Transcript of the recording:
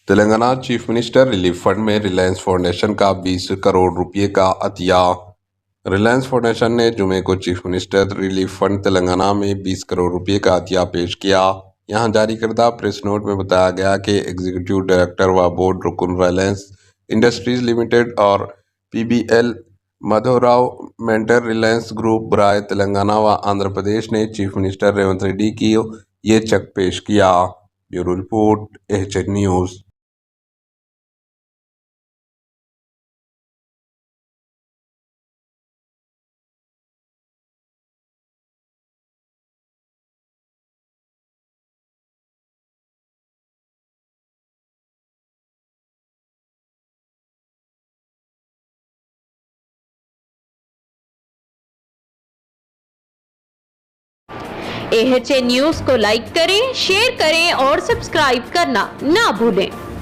Telangana chief minister relief fund में Reliance foundation का 20 करोड़ रुपए का अतिया। रिलायंस फाउंडेशन ने जुमे को chief minister relief fund Telangana में 20 करोड़ रुपए का अतिया पेश किया। यहां जारी करदा प्रेस नोट में बताया गया कि एग्जीक्यूटिव डायरेक्टर व बोर्ड रुकन रिलायंस इंडस्ट्रीज लिमिटेड और PBL Madhavrao mentor Reliance group बराए तेलंगाना व आंध्र प्रदेश ने चीफ मिनिस्टर रेवंत रेड्डी की ये चेक पेश किया। Bureau report HN news. AHA news को लाइक करें, शेयर करें और सब्सक्राइब करना ना भूलें।